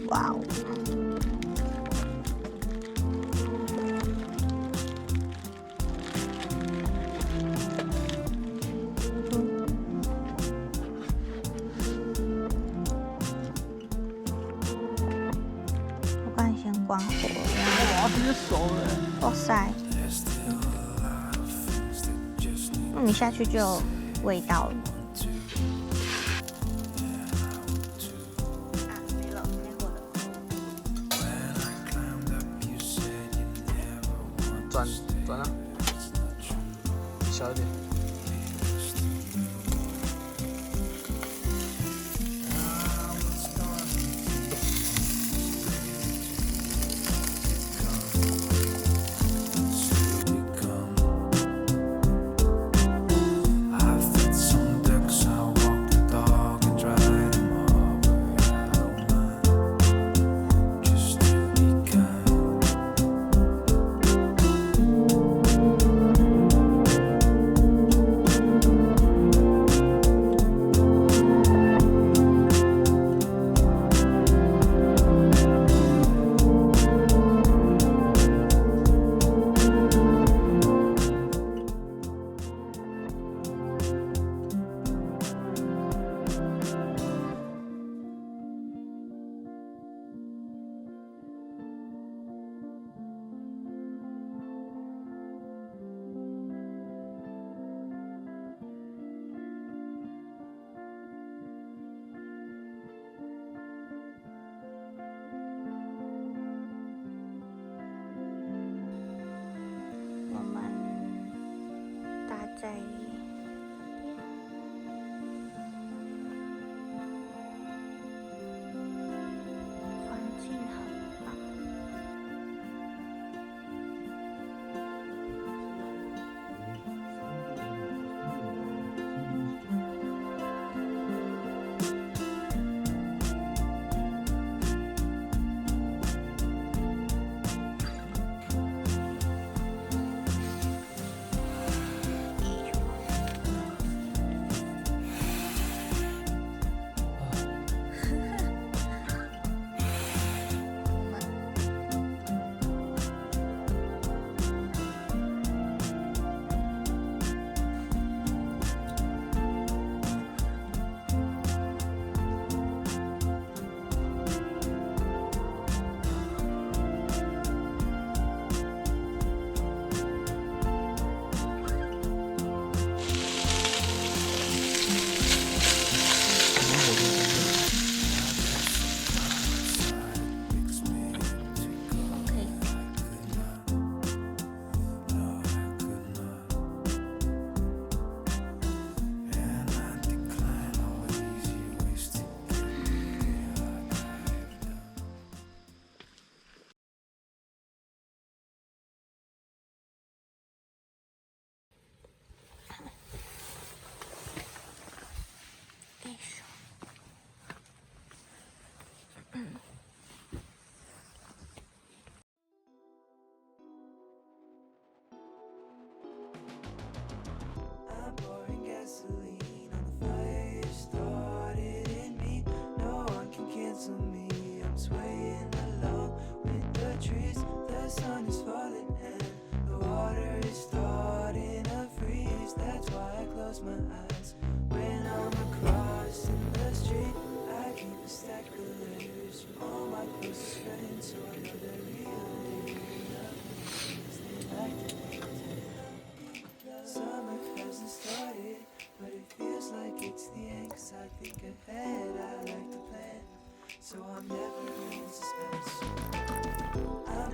哇哦！我刚才先关火，哇，直接熟了！哇塞！你下去就有味道了。转啊，小一点。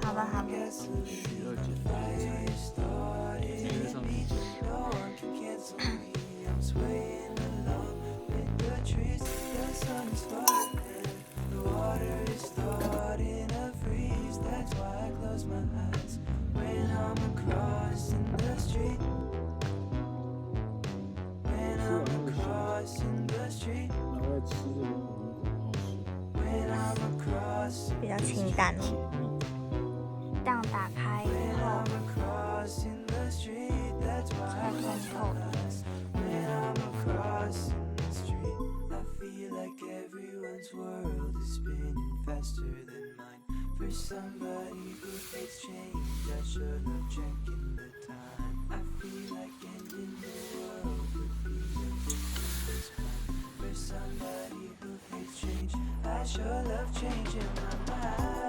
好了好了，第二件直接上面比较清淡哦。这样打开以后，才通透的。For somebody who hates change, I should have checked in the time. I feel like ending the world would be the easiest plan. For somebody who hates change, I sure love changing my mind.